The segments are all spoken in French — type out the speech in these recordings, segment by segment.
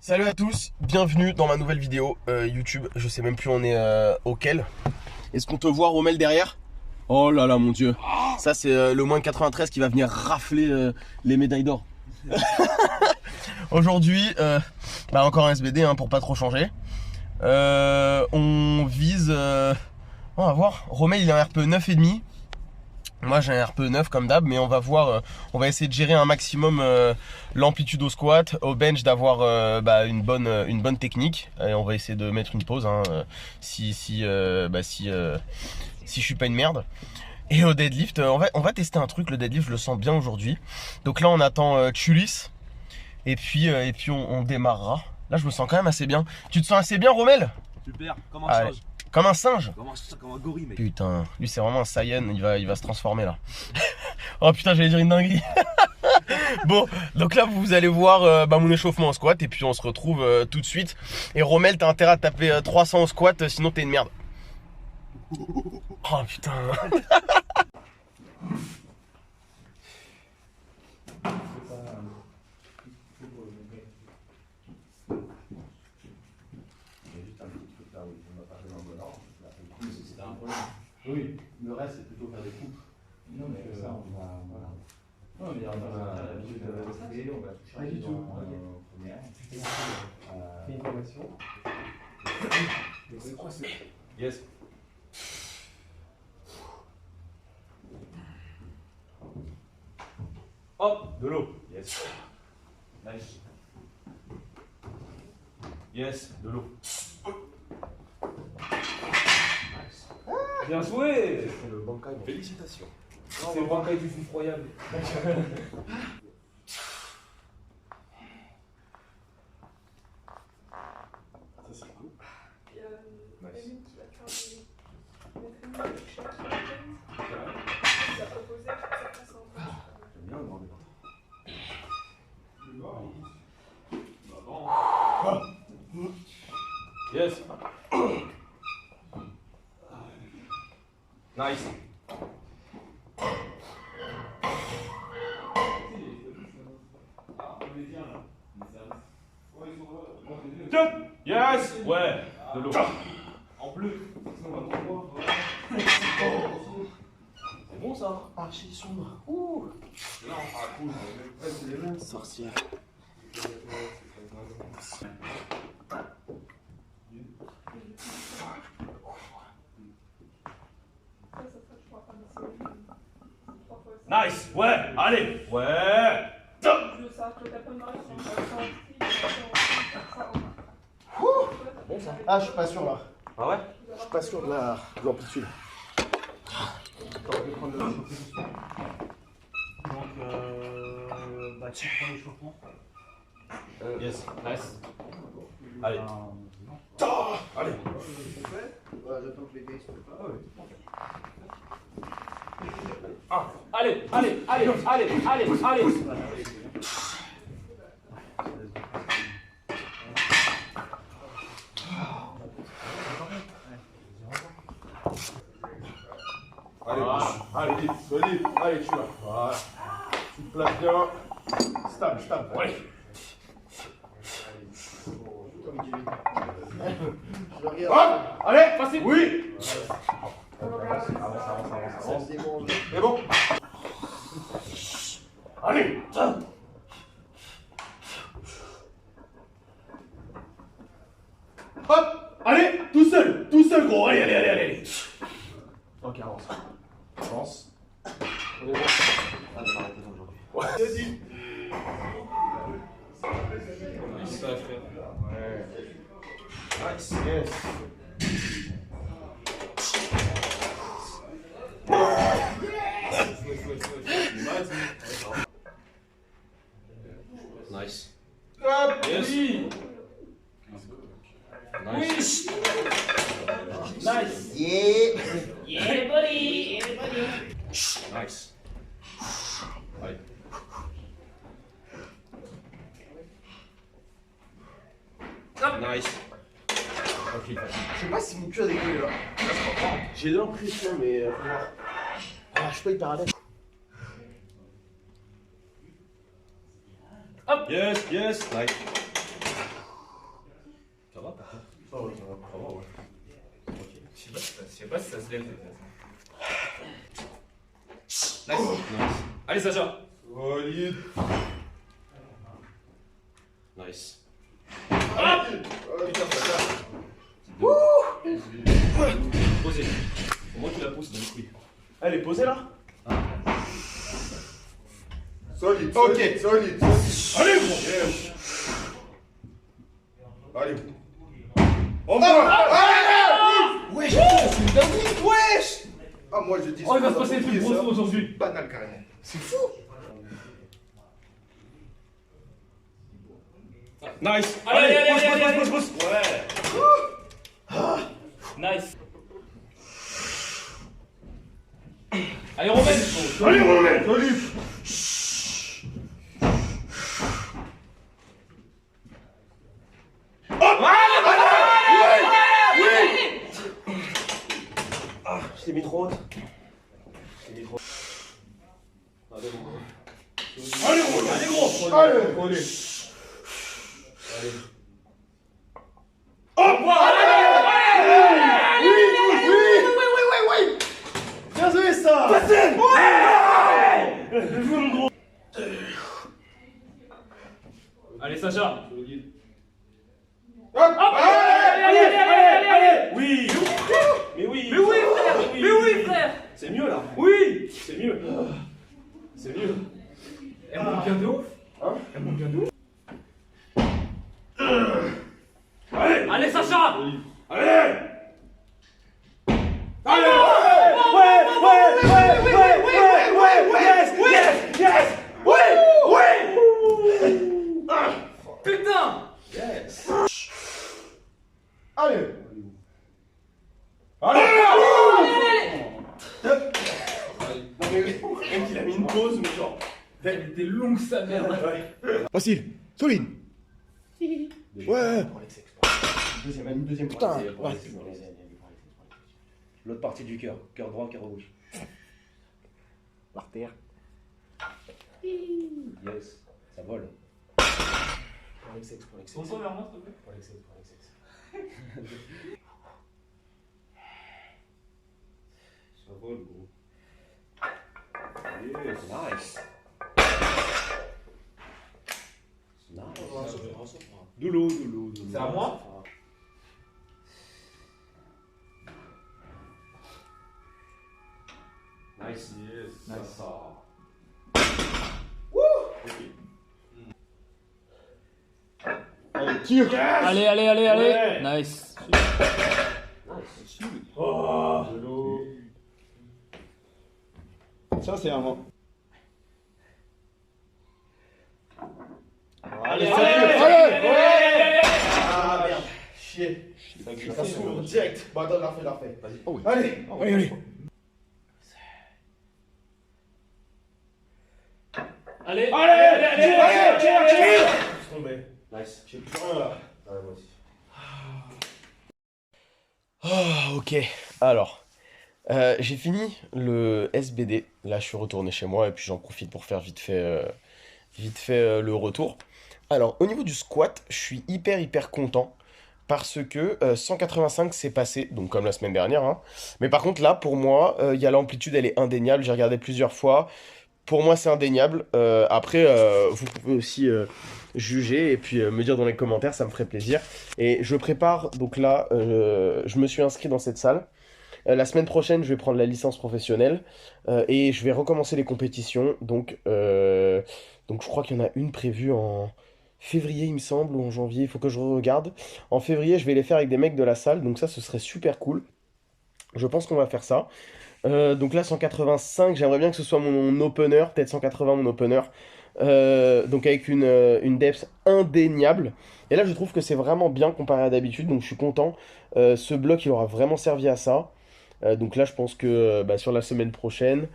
Salut à tous, bienvenue dans ma nouvelle vidéo YouTube. Je sais même plus on est auquel. Est-ce qu'on te voit Rommel derrière? Oh là là mon dieu. Ça c'est le moins 93 qui va venir rafler les médailles d'or. Aujourd'hui, encore un SBD hein, pour pas trop changer. On vise... on va voir. Rommel il a un RPE 9,5. Moi j'ai un RPE 9 comme d'hab, mais on va voir, on va essayer de gérer un maximum l'amplitude au squat, au bench d'avoir une bonne technique. Et on va essayer de mettre une pause hein, si je suis pas une merde. Et au deadlift, on va tester un truc, le deadlift je le sens bien aujourd'hui. Donc là on attend Chulis et puis on démarrera. Là je me sens quand même assez bien. Tu te sens assez bien Rommel? Super, comme un singe. Comme un singe? Comme un gorille mec. Putain, lui c'est vraiment un Saiyan, il va se transformer là. Oh putain, j'allais dire une dinguerie. Bon, donc là vous allez voir mon échauffement en squat et puis on se retrouve tout de suite. Et Rommel, t'as intérêt à taper 300 au squat, sinon t'es une merde. Oh putain. Oui, le reste c'est plutôt faire des coupes. Non mais ça on va voilà. Non mais on a l'habitude de rester, on va toucher pas du tout. en première. Fais une formation. C'est quoi ce... Yes. Hop, de l'eau. Yes. Nice. Yes, de l'eau. Nice. Bien joué. C'est le bankai. Félicitations. C'est le bancaille du fou royal. Ça c'est cool. Nice. J'aime bien le grand débat. Yes. Nice. Yes. Ouais. De l'eau. En bleu. C'est bon ça. Archi sombre. Ouh. Là on fera la couche. Sorcière. Nice. Ouais. Allez. Ouais. Bon ça. Ah je suis pas sûr là. Ah ouais. Je suis pas sûr de l'amplitude. Donc tu prends l'échauffement. Yes. Nice. Allez. Allez. Ouais, j'attends que les gars se préparent. Ah. Allez. Allez. Allez, solide. Allez, tu vas. Voilà. Tu te places bien. Stable. Ouais. Je regarde. Hop. Allez, facile. Oui. Avance. C'est bon. Allez. Hop. Allez, tout seul gros. Allez. Ok, avance. On est bon. Ah, on va arrêter aujourd'hui. Ouais. Ça frère. Ouais. Nice. Yes. Nice. Hop. Yes. Oui. Nice. Nice. Yeah, buddy. Nice. Allez. Nice. Facile. Je sais pas si mon cul a décollé là. J'ai l'impression, mais faut voir. Ah, je suis pas hyper à l'aise. Hop. Yes. Nice. Ouais, ça se lève. Nice. Allez, Sacha. Solide. Nice. Ah putain, Sacha. Posez. Au moins, tu la poses dans les couilles. Elle est posée là? Solide, Ok. solide. Allez, gros. Allez. On va. Wesh, c'est une dinguerie. Wesh. Ah, moi je dis. Oh, il va se passer des trucs gros aujourd'hui. Banal carrément. C'est fou. Nice. Allez, pousse. Ouais. Nice. Allez, Romain. Allez, Romain. Solide. Je t'ai mis trop haute. Allez, Romain. Allez, gros. Allez. Bien joué ça. Allez, Sacha. Hop. Allez. Oui. Mais oui. Frère. C'est mieux là. Oui. C'est mieux. C'est mieux. Elle monte bien de ouf. Hein? Elle monte bien de ouf. Allez, Sacha. Allez. Putain. Yes. Allez. Même qu'il a mis une pause, mais genre. Elle était longue sa mère. Facile. Solide. Ouais. Une deuxième Putain. L'autre partie du cœur. Cœur droit, cœur gauche. L'artère. Yes. Ça vole. Pour l'exex. Bonsoir vers moi, s'il te plaît. Pour l'exex. Ça vole, gros. Yes. Nice. Doulou. C'est à moi? Nice. Yes. Nice. Allez, tire. Allez. Nice. Ça, c'est un mot. Allez. Ah merde. Chier. Ça s'ouvre direct. Bon, attends, la refais. Vas-y. Oh, oui. Allez. Allez. Je suis tombé. Nice. J'ai plus rien là. Ouais, moi aussi. Oh, ok. Alors, j'ai fini le SBD. Là, je suis retourné chez moi et puis j'en profite pour faire vite fait le retour. Alors, au niveau du squat, je suis hyper content parce que 185 c'est passé, donc comme la semaine dernière. Hein. Mais par contre, là, pour moi, il y a l'amplitude, elle est indéniable. J'ai regardé plusieurs fois. Pour moi, c'est indéniable. Après, vous pouvez aussi juger et puis me dire dans les commentaires, ça me ferait plaisir. Et je prépare, donc là, je me suis inscrit dans cette salle. La semaine prochaine, je vais prendre la licence professionnelle et je vais recommencer les compétitions. Donc je crois qu'il y en a une prévue en février, il me semble, ou en janvier. Il faut que je regarde. En février, je vais les faire avec des mecs de la salle. Donc ça, ce serait super cool. Je pense qu'on va faire ça. Donc là 185, j'aimerais bien que ce soit mon opener, peut-être 180 mon opener. Donc avec une depth indéniable. Et là je trouve que c'est vraiment bien comparé à d'habitude, donc je suis content. Ce bloc il aura vraiment servi à ça. Donc là je pense que sur la semaine prochaine,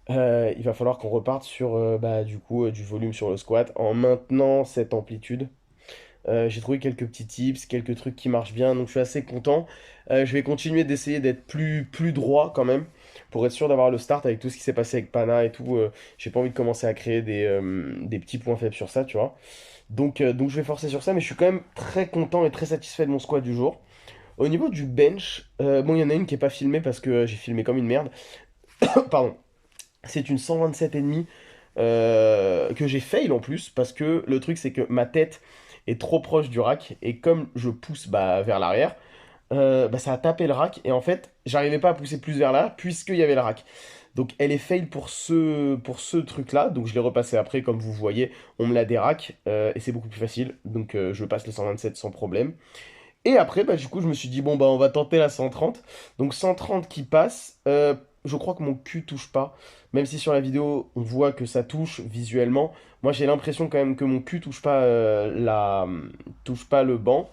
il va falloir qu'on reparte sur du coup du volume sur le squat en maintenant cette amplitude. J'ai trouvé quelques petits tips, quelques trucs qui marchent bien, donc je suis assez content. Je vais continuer d'essayer d'être plus droit quand même, pour être sûr d'avoir le start avec tout ce qui s'est passé avec Pana et tout. J'ai pas envie de commencer à créer des petits points faibles sur ça, tu vois. Donc je vais forcer sur ça, mais je suis quand même très content et très satisfait de mon squat du jour. Au niveau du bench, bon, il y en a une qui est pas filmée parce que j'ai filmé comme une merde. Pardon. C'est une 127,5 que j'ai fail en plus parce que le truc c'est que ma tête est trop proche du rack et comme je pousse bah, vers l'arrière, bah, ça a tapé le rack et en fait j'arrivais pas à pousser plus vers là puisqu'il y avait le rack. Donc elle est fail pour ce truc là, donc je l'ai repassé après comme vous voyez, on me la déraque et c'est beaucoup plus facile, donc je passe le 127 sans problème. Et après, bah, du coup, je me suis dit, bon, bah, on va tenter la 130. Donc, 130 qui passe. Je crois que mon cul touche pas. Même si sur la vidéo, on voit que ça touche visuellement. Moi, j'ai l'impression quand même que mon cul touche pas le banc.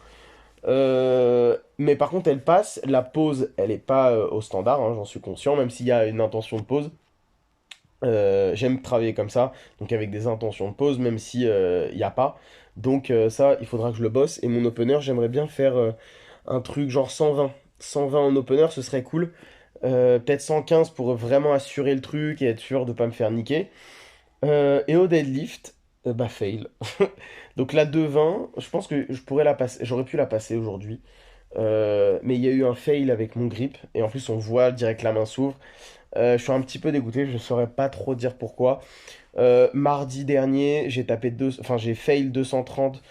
Mais par contre, elle passe. La pause, elle est pas au standard, hein, j'en suis conscient, même s'il y a une intention de pause. J'aime travailler comme ça, donc avec des intentions de pause, même si il n'y a pas. Donc ça, il faudra que je le bosse. Et mon opener, j'aimerais bien faire un truc genre 120. 120 en opener, ce serait cool. Peut-être 115 pour vraiment assurer le truc et être sûr de pas me faire niquer. Et au deadlift, bah fail. Donc la 220, je pense que je pourrais la passer. J'aurais pu la passer aujourd'hui. Mais il y a eu un fail avec mon grip. Et en plus, on voit direct la main s'ouvre. Je suis un petit peu dégoûté, je ne saurais pas trop dire pourquoi. Mardi dernier, j'ai fail 230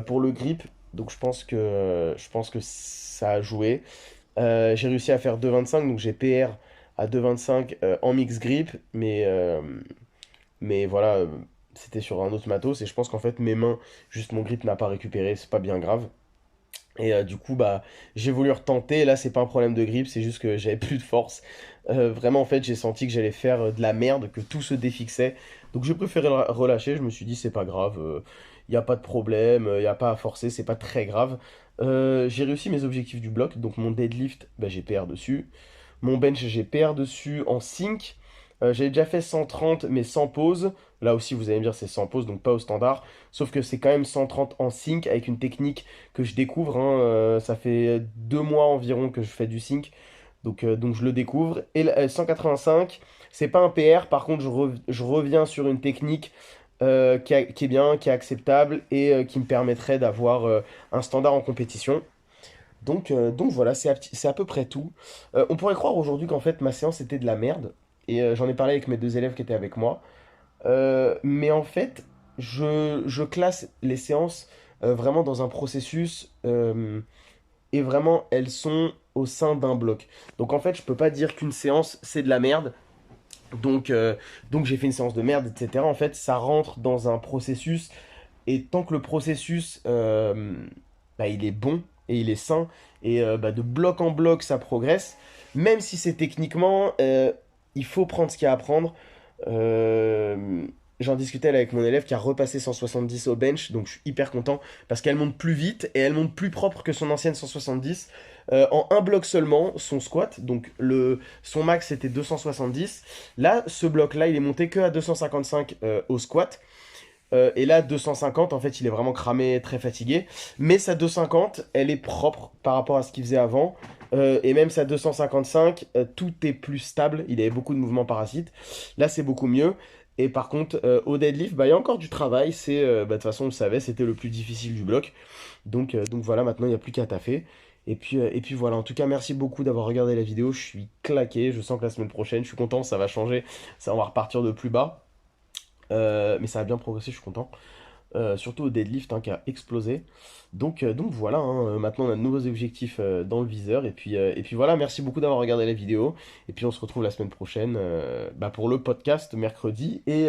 pour le grip, donc je pense que ça a joué. J'ai réussi à faire 2,25, donc j'ai PR à 2,25 en mix grip, mais voilà, c'était sur un autre matos et je pense qu'en fait mes mains, juste mon grip n'a pas récupéré, c'est pas bien grave. Et du coup, bah, j'ai voulu retenter. Là, c'est pas un problème de grippe, c'est juste que j'avais plus de force. Vraiment, en fait, j'ai senti que j'allais faire de la merde, que tout se défixait. Donc, j'ai préféré relâcher. Je me suis dit, c'est pas grave, il n'y a pas de problème, il n'y a pas à forcer, c'est pas très grave. J'ai réussi mes objectifs du bloc. Donc, mon deadlift, bah, j'ai PR dessus. Mon bench, j'ai PR dessus en sync. J'avais déjà fait 130, mais sans pause. Là aussi, vous allez me dire, c'est sans pause, donc pas au standard. Sauf que c'est quand même 130 en sync avec une technique que je découvre, hein. Ça fait 2 mois environ que je fais du sync. Donc je le découvre. Et 185, c'est pas un PR. Par contre, je reviens sur une technique qui est bien, qui est acceptable et qui me permettrait d'avoir un standard en compétition. Donc voilà, c'est à peu près tout. On pourrait croire aujourd'hui qu'en fait ma séance était de la merde. Et j'en ai parlé avec mes 2 élèves qui étaient avec moi. Mais en fait, je classe les séances vraiment dans un processus et vraiment elles sont au sein d'un bloc. Donc en fait, je peux pas dire qu'une séance c'est de la merde. Donc j'ai fait une séance de merde, etc. En fait, ça rentre dans un processus et tant que le processus bah, il est bon et il est sain et bah, de bloc en bloc ça progresse, même si c'est techniquement, il faut prendre ce qu'il y a à prendre. Euh, J'en discutais là avec mon élève qui a repassé 170 au bench, donc je suis hyper content parce qu'elle monte plus vite et elle monte plus propre que son ancienne 170. En un bloc seulement, son squat, donc son max c'était 270. Là, ce bloc-là, il est monté que à 255 au squat. Et là, 250, en fait, il est vraiment cramé, très fatigué. Mais sa 250, elle est propre par rapport à ce qu'il faisait avant. Et même sa 255, tout est plus stable. Il avait beaucoup de mouvements parasites. Là, c'est beaucoup mieux. Et par contre, au deadlift, bah, il y a encore du travail. De toute façon, on le savait, c'était le plus difficile du bloc. Donc voilà, maintenant, il n'y a plus qu'à taffer. Et puis voilà, en tout cas, merci beaucoup d'avoir regardé la vidéo. Je suis claqué. Je sens que la semaine prochaine, je suis content, ça va changer. Ça, on va repartir de plus bas. Mais ça a bien progressé, je suis content. Surtout au deadlift hein, qui a explosé. Donc voilà, hein, maintenant on a de nouveaux objectifs dans le viseur. Et puis voilà, merci beaucoup d'avoir regardé la vidéo. Et puis on se retrouve la semaine prochaine bah, pour le podcast mercredi et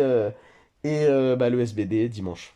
bah, le SBD dimanche.